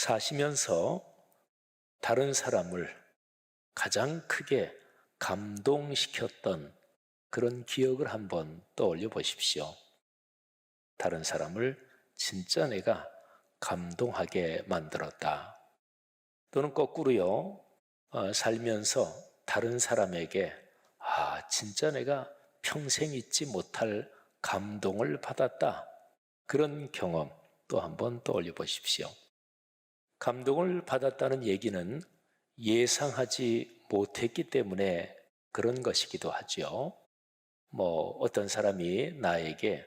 사시면서 다른 사람을 가장 크게 감동시켰던 그런 기억을 한번 떠올려 보십시오. 다른 사람을 진짜 내가 감동하게 만들었다. 또는 거꾸로요, 살면서 다른 사람에게 진짜 내가 평생 잊지 못할 감동을 받았다. 그런 경험 또 한번 떠올려 보십시오. 감동을 받았다는 얘기는 예상하지 못했기 때문에 그런 것이기도 하죠. 어떤 사람이 나에게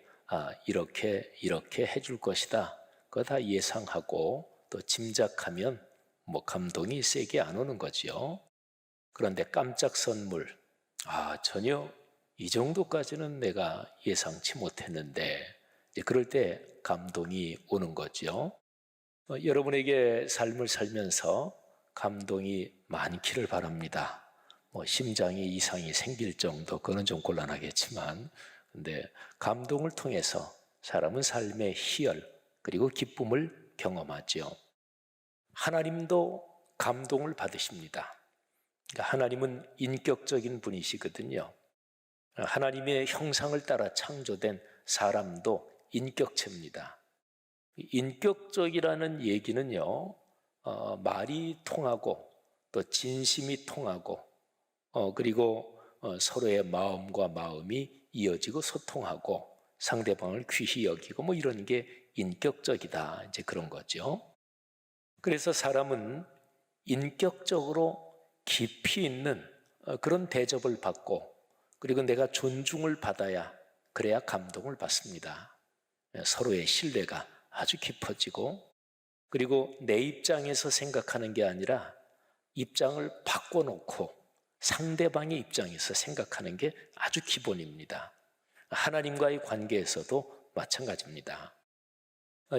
이렇게 해줄 것이다. 그거 다 예상하고 또 짐작하면 감동이 세게 안 오는 거지요. 그런데 깜짝 선물, 전혀 이 정도까지는 내가 예상치 못했는데, 그럴 때 감동이 오는 거죠. 여러분에게 삶을 살면서 감동이 많기를 바랍니다. 심장에 이상이 생길 정도, 그건 좀 곤란하겠지만, 근데 감동을 통해서 사람은 삶의 희열, 그리고 기쁨을 경험하죠. 하나님도 감동을 받으십니다. 그러니까 하나님은 인격적인 분이시거든요. 하나님의 형상을 따라 창조된 사람도 인격체입니다. 인격적이라는 얘기는요, 말이 통하고 또 진심이 통하고 그리고 서로의 마음과 마음이 이어지고 소통하고 상대방을 귀히 여기고 이런 게 인격적이다. 이제 그런 거죠. 그래서 사람은 인격적으로 깊이 있는 그런 대접을 받고 그리고 내가 존중을 받아야 그래야 감동을 받습니다. 서로의 신뢰가 아주 깊어지고 그리고 내 입장에서 생각하는 게 아니라 입장을 바꿔놓고 상대방의 입장에서 생각하는 게 아주 기본입니다. 하나님과의 관계에서도 마찬가지입니다.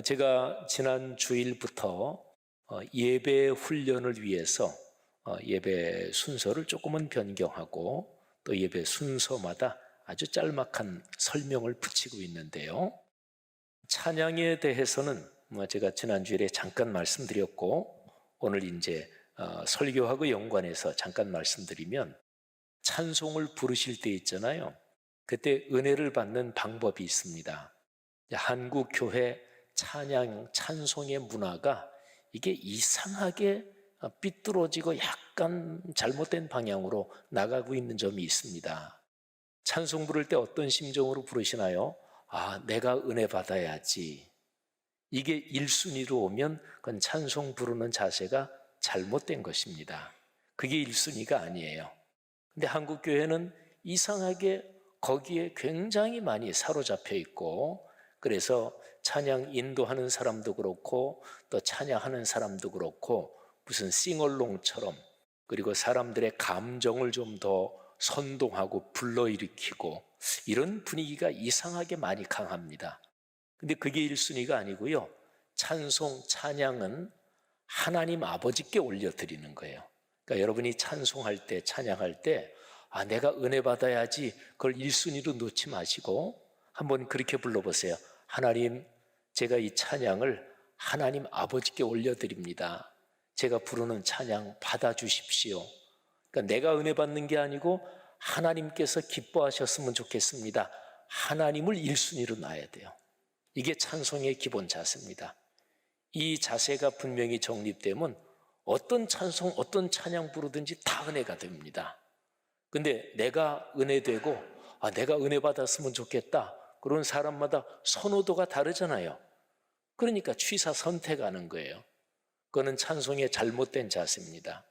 제가 지난 주일부터 예배 훈련을 위해서 예배 순서를 조금은 변경하고 또 예배 순서마다 아주 짤막한 설명을 붙이고 있는데요. 찬양에 대해서는 제가 지난주일에 잠깐 말씀드렸고 오늘 이제 설교하고 연관해서 잠깐 말씀드리면 찬송을 부르실 때 있잖아요. 그때 은혜를 받는 방법이 있습니다. 한국 교회 찬송의 문화가 이게 이상하게 삐뚤어지고 약간 잘못된 방향으로 나가고 있는 점이 있습니다. 찬송 부를 때 어떤 심정으로 부르시나요? 내가 은혜 받아야지. 이게 1순위로 오면 그건 찬송 부르는 자세가 잘못된 것입니다. 그게 1순위가 아니에요. 근데 한국 교회는 이상하게 거기에 굉장히 많이 사로잡혀 있고 그래서 찬양 인도하는 사람도 그렇고 또 찬양하는 사람도 그렇고 무슨 싱얼롱처럼 그리고 사람들의 감정을 좀 더 선동하고 불러일으키고 이런 분위기가 이상하게 많이 강합니다. 근데 그게 1순위가 아니고요. 찬송, 찬양은 하나님 아버지께 올려드리는 거예요. 그러니까 여러분이 찬송할 때, 찬양할 때 내가 은혜 받아야지 그걸 1순위로 놓지 마시고 한번 그렇게 불러보세요. 하나님, 제가 이 찬양을 하나님 아버지께 올려드립니다. 제가 부르는 찬양 받아주십시오. 그러니까 내가 은혜 받는 게 아니고 하나님께서 기뻐하셨으면 좋겠습니다. 하나님을 1순위로 놔야 돼요. 이게 찬송의 기본 자세입니다. 이 자세가 분명히 정립되면 어떤 찬송, 어떤 찬양 부르든지 다 은혜가 됩니다. 근데 내가 은혜되고 내가 은혜 받았으면 좋겠다. 그런 사람마다 선호도가 다르잖아요. 그러니까 취사 선택하는 거예요. 그거는 찬송의 잘못된 자세입니다.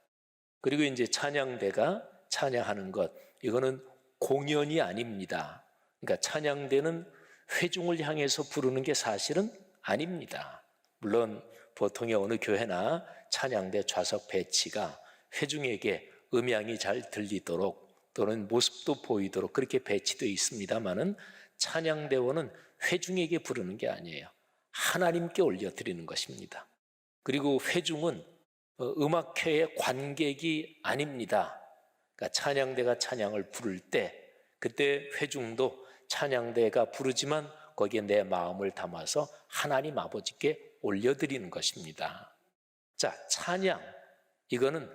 그리고 이제 찬양대가 찬양하는 것, 이거는 공연이 아닙니다. 그러니까 찬양대는 회중을 향해서 부르는 게 사실은 아닙니다. 물론 보통의 어느 교회나 찬양대 좌석 배치가 회중에게 음향이 잘 들리도록 또는 모습도 보이도록 그렇게 배치되어 있습니다만은 찬양대원은 회중에게 부르는 게 아니에요. 하나님께 올려드리는 것입니다. 그리고 회중은 음악회의 관객이 아닙니다. 그러니까 찬양대가 찬양을 부를 때 그때 회중도 찬양대가 부르지만 거기에 내 마음을 담아서 하나님 아버지께 올려드리는 것입니다. 자, 찬양, 이거는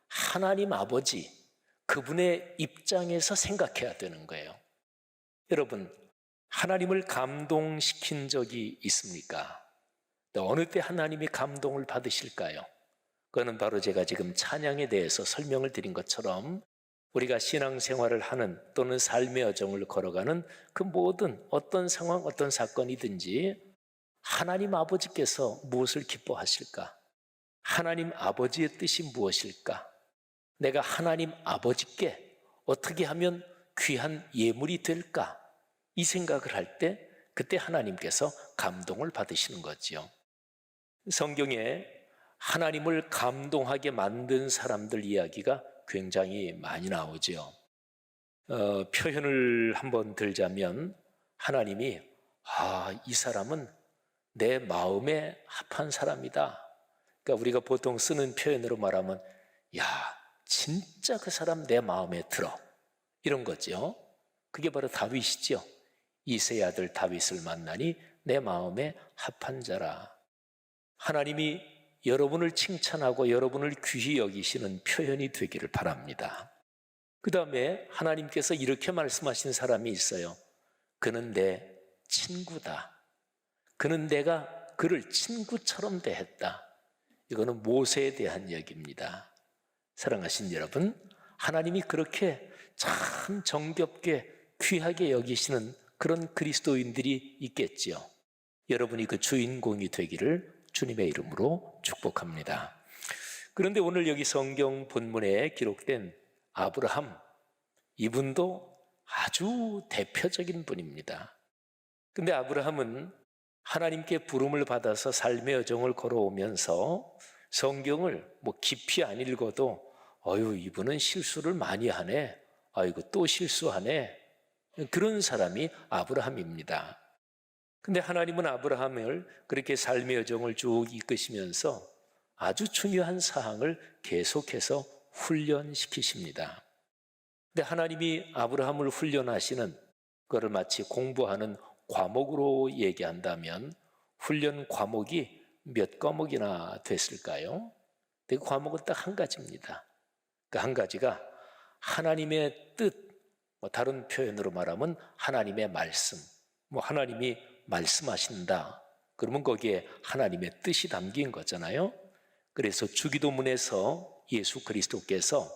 하나님 아버지, 그분의 입장에서 생각해야 되는 거예요. 여러분, 하나님을 감동시킨 적이 있습니까? 어느 때 하나님이 감동을 받으실까요? 그거는 바로 제가 지금 찬양에 대해서 설명을 드린 것처럼 우리가 신앙생활을 하는 또는 삶의 여정을 걸어가는 그 모든 어떤 상황, 어떤 사건이든지 하나님 아버지께서 무엇을 기뻐하실까? 하나님 아버지의 뜻이 무엇일까? 내가 하나님 아버지께 어떻게 하면 귀한 예물이 될까? 이 생각을 할 때 그때 하나님께서 감동을 받으시는 거지요. 성경에 하나님을 감동하게 만든 사람들 이야기가 굉장히 많이 나오죠. 표현을 한번 들자면 하나님이 이 사람은 내 마음에 합한 사람이다. 그러니까 우리가 보통 쓰는 표현으로 말하면 야, 진짜 그 사람 내 마음에 들어. 이런 거죠. 그게 바로 다윗이죠. 이새의 아들 다윗을 만나니 내 마음에 합한 자라. 하나님이 여러분을 칭찬하고 여러분을 귀히 여기시는 표현이 되기를 바랍니다. 그 다음에 하나님께서 이렇게 말씀하신 사람이 있어요. 그는 내 친구다. 그는 내가 그를 친구처럼 대했다. 이거는 모세에 대한 얘기입니다. 사랑하신 여러분, 하나님이 그렇게 참 정겹게 귀하게 여기시는 그런 그리스도인들이 있겠지요. 여러분이 그 주인공이 되기를 주님의 이름으로 축복합니다. 그런데 오늘 여기 성경 본문에 기록된 아브라함, 이분도 아주 대표적인 분입니다. 근데 아브라함은 하나님께 부름을 받아서 삶의 여정을 걸어오면서 성경을 깊이 안 읽어도 이분은 실수를 많이 하네. 아이고 또 실수하네. 그런 사람이 아브라함입니다. 근데 하나님은 아브라함을 그렇게 삶의 여정을 쭉 이끄시면서 아주 중요한 사항을 계속해서 훈련시키십니다. 근데 하나님이 아브라함을 훈련하시는 그거를 마치 공부하는 과목으로 얘기한다면 훈련 과목이 몇 과목이나 됐을까요? 그 과목은 딱 한 가지입니다. 그 한 가지가 하나님의 뜻, 다른 표현으로 말하면 하나님의 말씀. 하나님이 말씀하신다. 그러면 거기에 하나님의 뜻이 담긴 거잖아요. 그래서 주기도문에서 예수 그리스도께서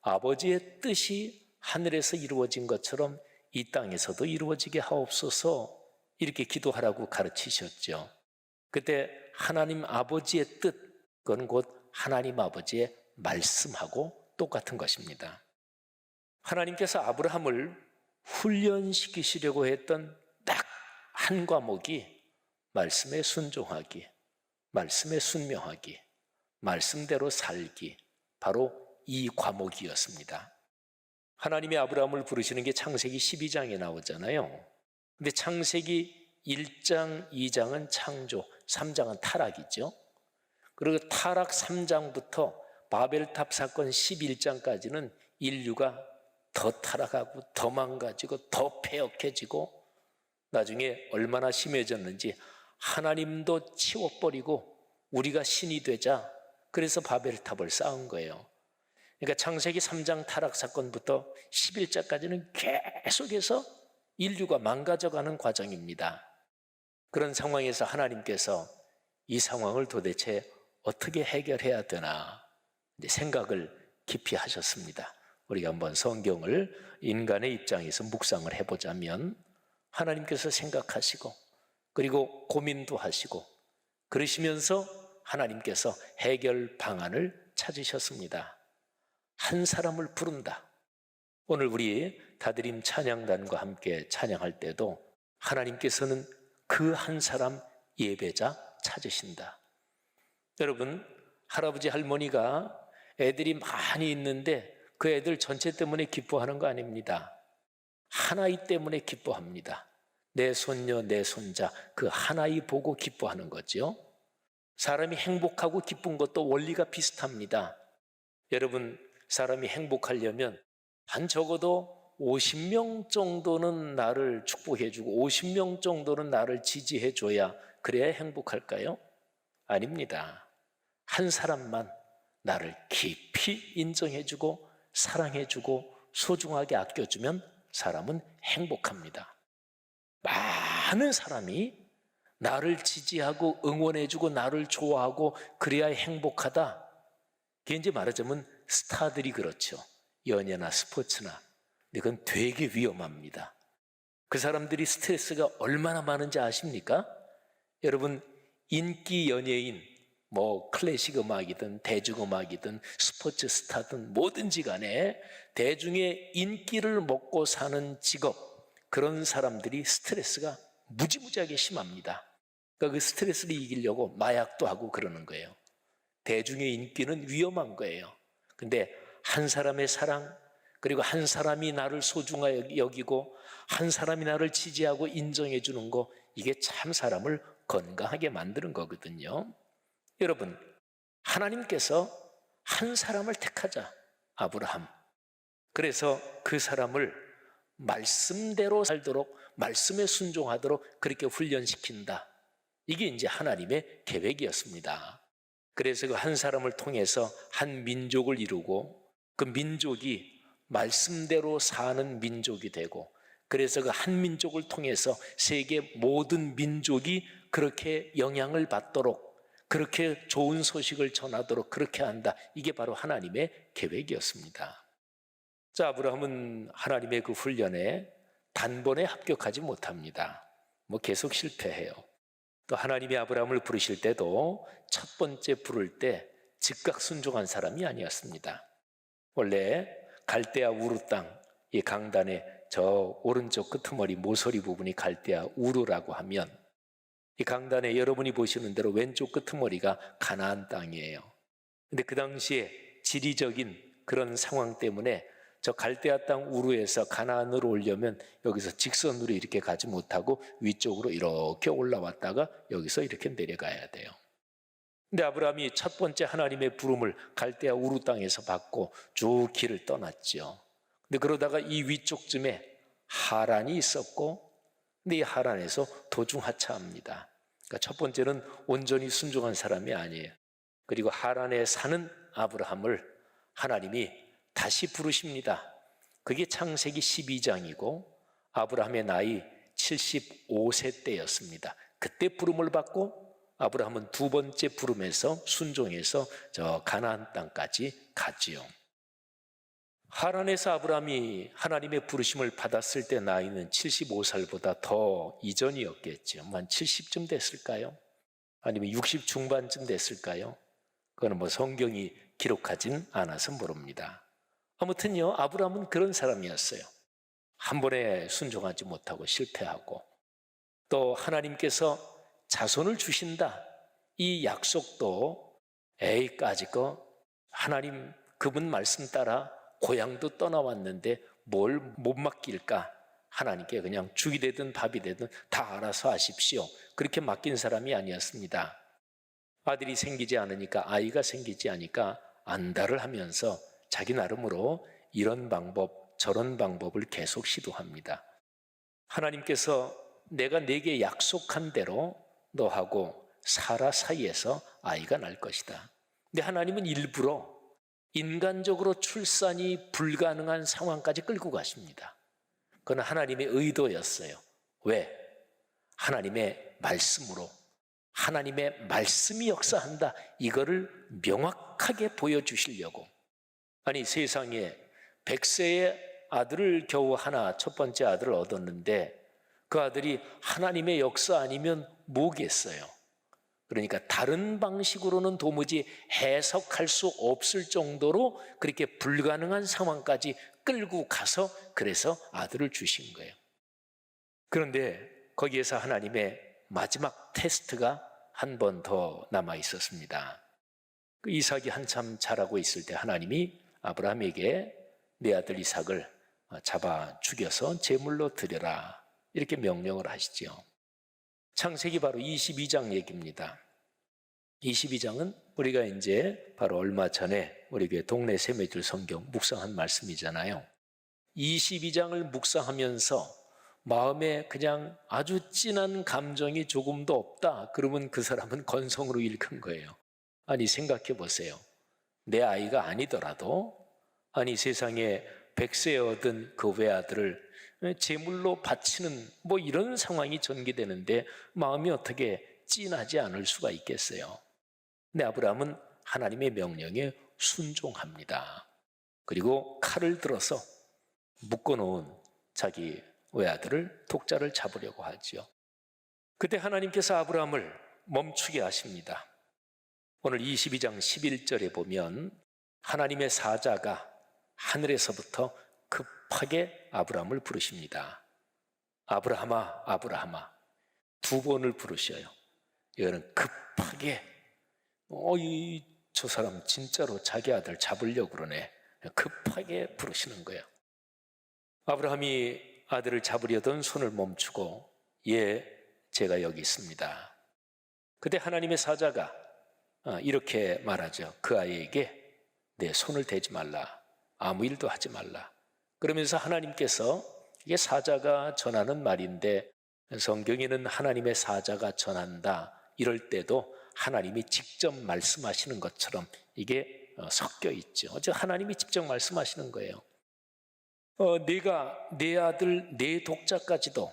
아버지의 뜻이 하늘에서 이루어진 것처럼 이 땅에서도 이루어지게 하옵소서 이렇게 기도하라고 가르치셨죠. 그때 하나님 아버지의 뜻, 그건 곧 하나님 아버지의 말씀하고 똑같은 것입니다. 하나님께서 아브라함을 훈련시키시려고 했던 딱 한 과목이 말씀에 순종하기, 말씀에 순명하기, 말씀대로 살기, 바로 이 과목이었습니다. 하나님이 아브라함을 부르시는 게 창세기 12장에 나오잖아요. 근데 창세기 1장, 2장은 창조, 3장은 타락이죠. 그리고 타락 3장부터 바벨탑 사건 11장까지는 인류가 더 타락하고 더 망가지고 더 패역해지고 나중에 얼마나 심해졌는지 하나님도 치워버리고 우리가 신이 되자 그래서 바벨탑을 쌓은 거예요. 그러니까 창세기 3장 타락 사건부터 11장까지는 계속해서 인류가 망가져가는 과정입니다. 그런 상황에서 하나님께서 이 상황을 도대체 어떻게 해결해야 되나 생각을 깊이 하셨습니다. 우리가 한번 성경을 인간의 입장에서 묵상을 해보자면 하나님께서 생각하시고 그리고 고민도 하시고 그러시면서 하나님께서 해결 방안을 찾으셨습니다. 한 사람을 부른다. 오늘 우리 다드림 찬양단과 함께 찬양할 때도 하나님께서는 그 한 사람 예배자 찾으신다. 여러분, 할아버지 할머니가 애들이 많이 있는데 그 애들 전체 때문에 기뻐하는 거 아닙니다. 하나이 때문에 기뻐합니다. 내 손녀, 내 손자 그 하나이 보고 기뻐하는 거죠. 사람이 행복하고 기쁜 것도 원리가 비슷합니다. 여러분, 사람이 행복하려면 한 적어도 50명 정도는 나를 축복해주고 50명 정도는 나를 지지해줘야 그래야 행복할까요? 아닙니다. 한 사람만 나를 깊이 인정해주고 사랑해주고 소중하게 아껴주면 사람은 행복합니다. 많은 사람이 나를 지지하고 응원해주고 나를 좋아하고 그래야 행복하다. 그게 이제 말하자면 스타들이 그렇죠. 연예나 스포츠나. 이건 되게 위험합니다. 그 사람들이 스트레스가 얼마나 많은지 아십니까? 여러분, 인기 연예인, 클래식 음악이든 대중음악이든 스포츠 스타든 뭐든지 간에 대중의 인기를 먹고 사는 직업, 그런 사람들이 스트레스가 무지무지하게 심합니다. 그러니까 그 스트레스를 이기려고 마약도 하고 그러는 거예요. 대중의 인기는 위험한 거예요. 근데 한 사람의 사랑, 그리고 한 사람이 나를 소중하게 여기고 한 사람이 나를 지지하고 인정해 주는 거, 이게 참 사람을 건강하게 만드는 거거든요. 여러분, 하나님께서 한 사람을 택하자, 아브라함. 그래서 그 사람을 말씀대로 살도록, 말씀에 순종하도록 그렇게 훈련시킨다. 이게 이제 하나님의 계획이었습니다. 그래서 그 한 사람을 통해서 한 민족을 이루고 그 민족이 말씀대로 사는 민족이 되고, 그래서 그 한 민족을 통해서 세계 모든 민족이 그렇게 영향을 받도록, 그렇게 좋은 소식을 전하도록 그렇게 한다. 이게 바로 하나님의 계획이었습니다. 자, 아브라함은 하나님의 그 훈련에 단번에 합격하지 못합니다. 계속 실패해요. 또 하나님이 아브라함을 부르실 때도 첫 번째 부를 때 즉각 순종한 사람이 아니었습니다. 원래 갈대아 우르 땅, 이 강단의 저 오른쪽 끄트머리 모서리 부분이 갈대아 우르라고 하면, 이 강단에 여러분이 보시는 대로 왼쪽 끄트머리가 가나안 땅이에요. 근데 그 당시에 지리적인 그런 상황 때문에 저 갈대아 땅 우르에서 가나안으로 오려면 여기서 직선으로 이렇게 가지 못하고 위쪽으로 이렇게 올라왔다가 여기서 이렇게 내려가야 돼요. 근데 아브라함이 첫 번째 하나님의 부름을 갈대아 우르 땅에서 받고 쭉 길을 떠났죠. 근데 그러다가 이 위쪽쯤에 하란이 있었고, 근데 이 하란에서 도중하차합니다. 그러니까 첫 번째는 온전히 순종한 사람이 아니에요. 그리고 하란에 사는 아브라함을 하나님이 다시 부르십니다. 그게 창세기 12장이고 아브라함의 나이 75세 때였습니다. 그때 부름을 받고 아브라함은 두 번째 부름에서 순종해서 저 가나안 땅까지 갔지요. 하란에서 아브라함이 하나님의 부르심을 받았을 때 나이는 75살보다 더 이전이었겠죠. 한 70쯤 됐을까요? 아니면 60 중반쯤 됐을까요? 그건 성경이 기록하진 않아서 모릅니다. 아무튼요, 아브라함은 그런 사람이었어요. 한 번에 순종하지 못하고 실패하고, 또 하나님께서 자손을 주신다, 이 약속도 까짓 거 하나님 그분 말씀 따라 고향도 떠나왔는데 뭘 못 맡길까? 하나님께 그냥 죽이 되든 밥이 되든 다 알아서 하십시오. 그렇게 맡긴 사람이 아니었습니다. 아들이 생기지 않으니까, 아이가 생기지 않으니까 안달을 하면서 자기 나름으로 이런 방법 저런 방법을 계속 시도합니다. 하나님께서 내가 네게 약속한 대로 너하고 사라 사이에서 아이가 날 것이다. 근데 하나님은 일부러 인간적으로 출산이 불가능한 상황까지 끌고 가십니다. 그건 하나님의 의도였어요. 왜? 하나님의 말씀으로, 하나님의 말씀이 역사한다, 이거를 명확하게 보여주시려고. 아니, 세상에 100세의 아들을 겨우 하나, 첫 번째 아들을 얻었는데 그 아들이 하나님의 역사 아니면 뭐겠어요? 그러니까 다른 방식으로는 도무지 해석할 수 없을 정도로 그렇게 불가능한 상황까지 끌고 가서 그래서 아들을 주신 거예요. 그런데 거기에서 하나님의 마지막 테스트가 한 번 더 남아 있었습니다. 그 이삭이 한참 자라고 있을 때 하나님이 아브라함에게 내 아들 이삭을 잡아 죽여서 제물로 드려라, 이렇게 명령을 하시죠. 창세기 바로 22장 얘기입니다. 22장은 우리가 이제 바로 얼마 전에 우리 교회 동네 세매줄 성경 묵상한 말씀이잖아요. 22장을 묵상하면서 마음에 그냥 아주 진한 감정이 조금도 없다, 그러면 그 사람은 건성으로 읽은 거예요. 아니 생각해 보세요. 내 아이가 아니더라도 아니 세상에 100세 얻은 그 외아들을 제물로 바치는 뭐 이런 상황이 전개되는데 마음이 어떻게 찐하지 않을 수가 있겠어요. 근데 아브라함은 하나님의 명령에 순종합니다. 그리고 칼을 들어서 묶어놓은 자기 외아들을 독자를 잡으려고 하지요. 그때 하나님께서 아브라함을 멈추게 하십니다. 오늘 22장 11절에 보면 하나님의 사자가 하늘에서부터 급하게 아브라함을 부르십니다. 아브라함아, 아브라함아. 2번을 부르셔요. 이거는 급하게 저 사람 진짜로 자기 아들 잡으려고 그러네. 급하게 부르시는 거예요. 아브라함이 아들을 잡으려던 손을 멈추고 예, 제가 여기 있습니다. 그때 하나님의 사자가 이렇게 말하죠. 그 아이에게 내 손을 대지 말라. 아무 일도 하지 말라. 그러면서 하나님께서 이게 사자가 전하는 말인데 성경에는 하나님의 사자가 전한다. 이럴 때도 하나님이 직접 말씀하시는 것처럼 이게 섞여 있죠. 하나님이 직접 말씀하시는 거예요. 네가 내 아들 내 독자까지도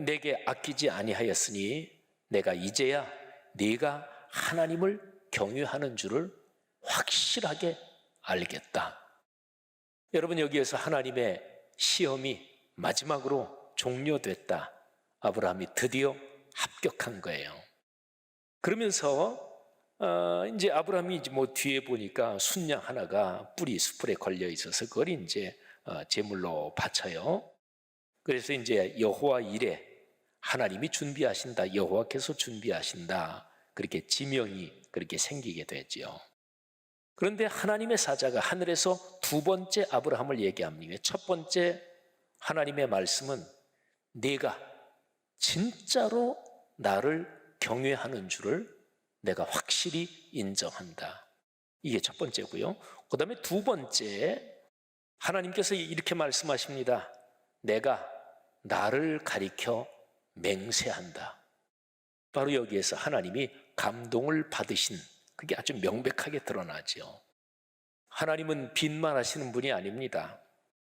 내게 아끼지 아니하였으니 내가 이제야 네가 하나님을 경외하는 줄을 확실하게 알겠다. 여러분, 여기에서 하나님의 시험이 마지막으로 종료됐다. 아브라함이 드디어 합격한 거예요. 그러면서 이제 아브라함이 뭐 뒤에 보니까 순양 하나가 뿌리 수풀에 걸려 있어서 그걸 이제 제물로 바쳐요. 그래서 이제 여호와 이레, 하나님이 준비하신다, 여호와께서 준비하신다, 그렇게 지명이 그렇게 생기게 되죠. 그런데 하나님의 사자가 하늘에서 2번째 아브라함을 얘기합니다. 첫 번째 하나님의 말씀은 네가 진짜로 나를 경외하는 줄을 내가 확실히 인정한다. 이게 첫 번째고요. 그 다음에 2번째 하나님께서 이렇게 말씀하십니다. 내가 나를 가리켜 맹세한다. 바로 여기에서 하나님이 감동을 받으신 그게 아주 명백하게 드러나죠. 하나님은 빈말하시는 분이 아닙니다.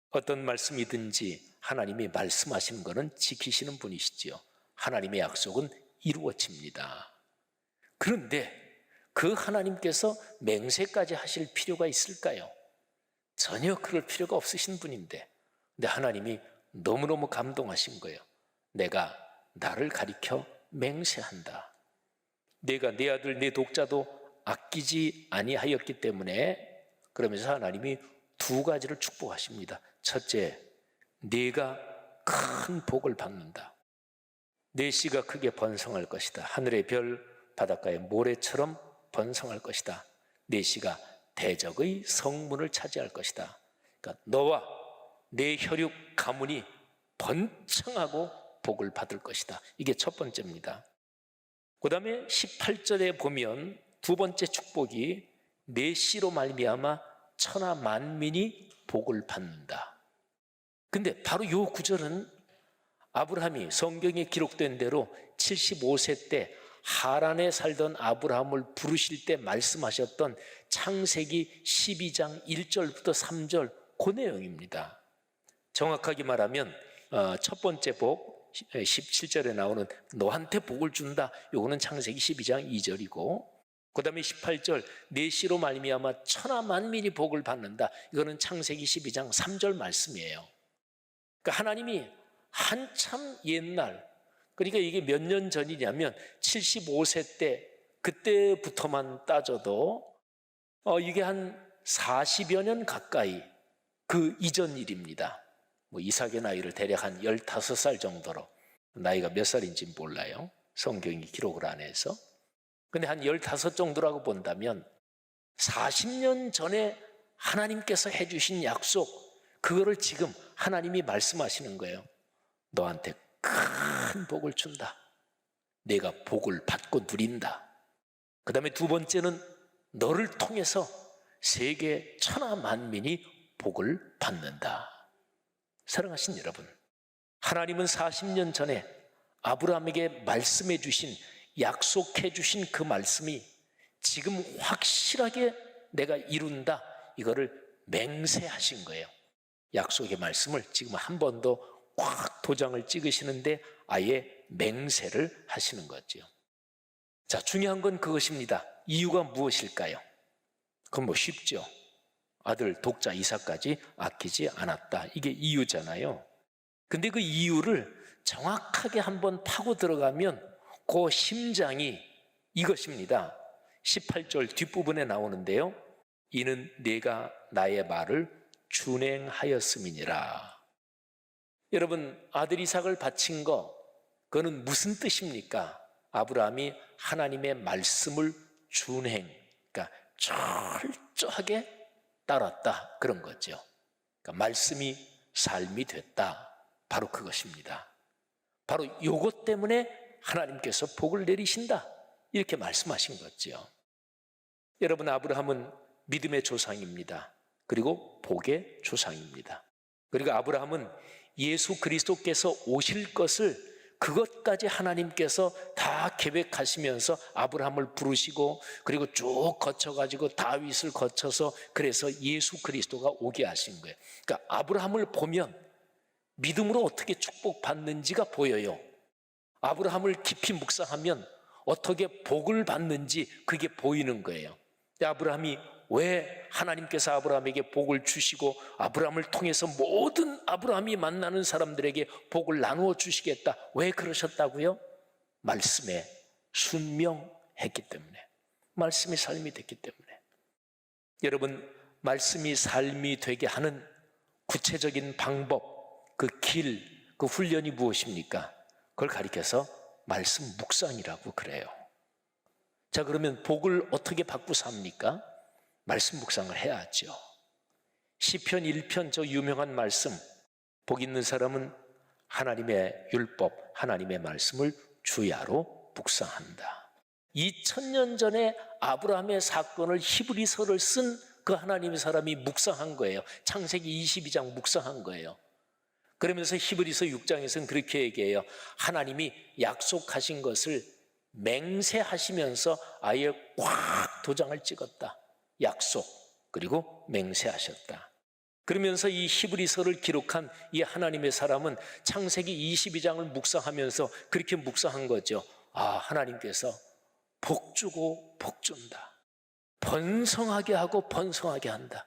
어떤 말씀이든지 하나님이 말씀하시는 것은 지키시는 분이시죠. 하나님의 약속은 이루어집니다. 그런데 그 하나님께서 맹세까지 하실 필요가 있을까요? 전혀 그럴 필요가 없으신 분인데, 근데 하나님이 너무너무 감동하신 거예요. 내가 나를 가리켜 맹세한다. 내가 내 아들 내 독자도 아끼지 아니하였기 때문에, 그러면서 하나님이 2가지를 축복하십니다. 첫째, 네가 큰 복을 받는다. 내 씨가 크게 번성할 것이다. 하늘의 별, 바닷가의 모래처럼 번성할 것이다. 내 씨가 대적의 성문을 차지할 것이다. 그러니까 너와 내 혈육 가문이 번창하고 복을 받을 것이다. 이게 첫 번째입니다. 그 다음에 18절에 보면 2번째 축복이 내 씨로 말미암아 천하 만민이 복을 받는다. 근데 바로 이 구절은 아브라함이 성경에 기록된 대로 75세 때 하란에 살던 아브라함을 부르실 때 말씀하셨던 창세기 12장 1절부터 3절 그 내용입니다. 정확하게 말하면 첫 번째 복 17절에 나오는 너한테 복을 준다. 이거는 창세기 12장 2절이고, 그 다음에 18절 내 씨로 말미암아 천하 만민이 복을 받는다. 이거는 창세기 12장 3절 말씀이에요. 그러니까 하나님이 한참 옛날, 그러니까 이게 몇 년 전이냐면 75세 때 그때부터만 따져도 이게 한 40여 년 가까이 그 이전 일입니다. 뭐 이삭의 나이를 대략 한 15살 정도로, 나이가 몇 살인지 몰라요. 성경이 기록을 안 해서. 근데 한 15 정도라고 본다면 40년 전에 하나님께서 해주신 약속, 그거를 지금 하나님이 말씀하시는 거예요. 너한테 큰 복을 준다. 내가 복을 받고 누린다. 그 다음에 2번째는 너를 통해서 세계 천하 만민이 복을 받는다. 사랑하신 여러분, 하나님은 40년 전에 아브라함에게 말씀해 주신, 약속해 주신 그 말씀이 지금 확실하게 내가 이룬다, 이거를 맹세하신 거예요. 약속의 말씀을 지금 한 번 더 꽉 도장을 찍으시는데 아예 맹세를 하시는 거죠. 자, 중요한 건 그것입니다. 이유가 무엇일까요? 그건 뭐 쉽죠. 아들 독자 이삭까지 아끼지 않았다, 이게 이유잖아요. 근데 그 이유를 정확하게 한번 파고 들어가면 그 심장이 이것입니다. 18절 뒷부분에 나오는데요. 이는 네가 나의 말을 준행하였음이니라. 여러분, 아들 이삭을 바친 거, 그거는 무슨 뜻입니까? 아브라함이 하나님의 말씀을 준행, 그러니까 철저하게 따랐다, 그런 거죠. 그러니까 말씀이 삶이 됐다, 바로 그것입니다. 바로 이것 때문에 하나님께서 복을 내리신다, 이렇게 말씀하신 거죠. 여러분, 아브라함은 믿음의 조상입니다. 그리고 복의 조상입니다. 그리고 아브라함은 예수 그리스도께서 오실 것을, 그것까지 하나님께서 다 계획하시면서 아브라함을 부르시고, 그리고 쭉 거쳐가지고 다윗을 거쳐서 그래서 예수 그리스도가 오게 하신 거예요. 그러니까 아브라함을 보면 믿음으로 어떻게 축복받는지가 보여요. 아브라함을 깊이 묵상하면 어떻게 복을 받는지 그게 보이는 거예요. 아브라함이 왜 하나님께서 아브라함에게 복을 주시고 아브라함을 통해서 모든 아브라함이 만나는 사람들에게 복을 나누어 주시겠다, 왜 그러셨다고요? 말씀에 순명했기 때문에, 말씀이 삶이 됐기 때문에. 여러분, 말씀이 삶이 되게 하는 구체적인 방법, 그 길, 그 훈련이 무엇입니까? 그걸 가리켜서 말씀 묵상이라고 그래요. 자, 그러면 복을 어떻게 받고 삽니까? 말씀 묵상을 해야죠. 시편 1편 저 유명한 말씀, 복 있는 사람은 하나님의 율법, 하나님의 말씀을 주야로 묵상한다. 2000년 전에 아브라함의 사건을 히브리서를 쓴 그 하나님의 사람이 묵상한 거예요. 창세기 22장 묵상한 거예요. 그러면서 히브리서 6장에서는 그렇게 얘기해요. 하나님이 약속하신 것을 맹세하시면서 아예 꽉 도장을 찍었다. 약속, 그리고 맹세하셨다. 그러면서 이 히브리서를 기록한 이 하나님의 사람은 창세기 22장을 묵상하면서 그렇게 묵상한 거죠. 아, 하나님께서 복 주고 복 준다. 번성하게 하고 번성하게 한다.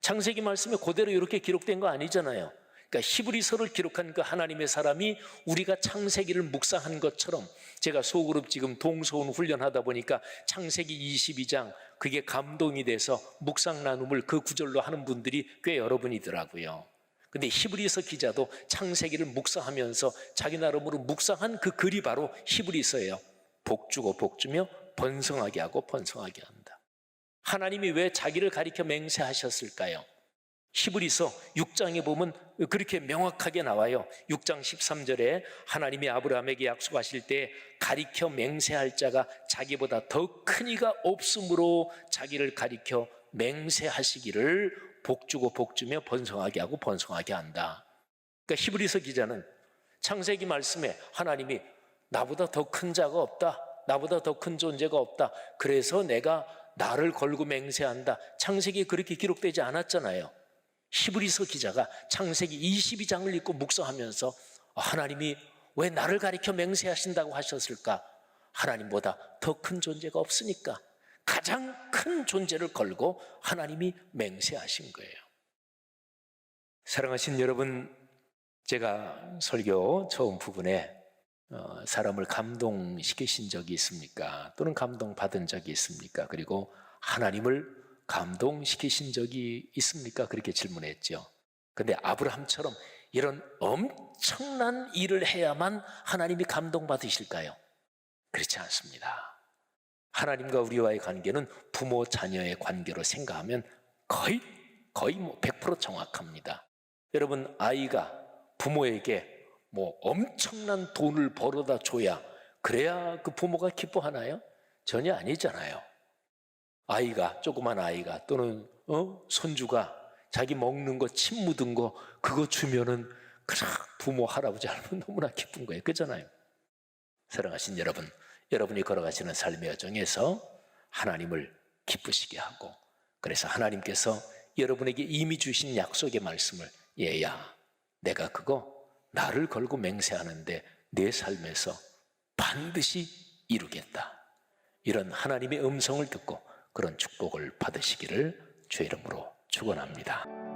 창세기 말씀에 그대로 이렇게 기록된 거 아니잖아요. 그러니까 히브리서를 기록한 그 하나님의 사람이 우리가 창세기를 묵상한 것처럼, 제가 소그룹 지금 동소원 훈련하다 보니까 창세기 22장 그게 감동이 돼서 묵상 나눔을 그 구절로 하는 분들이 꽤 여러 분이더라고요. 근데 히브리서 기자도 창세기를 묵상하면서 자기 나름으로 묵상한 그 글이 바로 히브리서예요. 복 주고 복 주며 번성하게 하고 번성하게 한다. 하나님이 왜 자기를 가리켜 맹세하셨을까요? 히브리서 6장에 보면 그렇게 명확하게 나와요. 6장 13절에 하나님이 아브라함에게 약속하실 때 가리켜 맹세할 자가 자기보다 더 큰 이가 없으므로 자기를 가리켜 맹세하시기를 복 주고 복 주며 번성하게 하고 번성하게 한다. 그러니까 히브리서 기자는 창세기 말씀에 하나님이 나보다 더 큰 자가 없다, 나보다 더 큰 존재가 없다, 그래서 내가 나를 걸고 맹세한다, 창세기에 그렇게 기록되지 않았잖아요. 히브리서 기자가 창세기 22장을 읽고 묵상하면서 하나님이 왜 나를 가리켜 맹세하신다고 하셨을까? 하나님보다 더 큰 존재가 없으니까 가장 큰 존재를 걸고 하나님이 맹세하신 거예요. 사랑하신 여러분, 제가 설교 처음 부분에 사람을 감동시키신 적이 있습니까? 또는 감동받은 적이 있습니까? 그리고 하나님을 감동시키신 적이 있습니까? 그렇게 질문했죠. 근데 아브라함처럼 이런 엄청난 일을 해야만 하나님이 감동받으실까요? 그렇지 않습니다. 하나님과 우리와의 관계는 부모 자녀의 관계로 생각하면 거의 100% 정확합니다. 여러분, 아이가 부모에게 엄청난 돈을 벌어다 줘야 그래야 그 부모가 기뻐하나요? 전혀 아니잖아요. 아이가, 조그만 아이가 또는 손주가 자기 먹는 거, 침 묻은 거 그거 주면은 그냥 부모, 할아버지, 할머니 너무나 기쁜 거예요. 그렇잖아요. 사랑하신 여러분, 여러분이 걸어가시는 삶의 여정에서 하나님을 기쁘시게 하고, 그래서 하나님께서 여러분에게 이미 주신 약속의 말씀을, 얘야, 내가 그거 나를 걸고 맹세하는데 내 삶에서 반드시 이루겠다, 이런 하나님의 음성을 듣고 그런 축복을 받으시기를 주의 이름으로 축원합니다.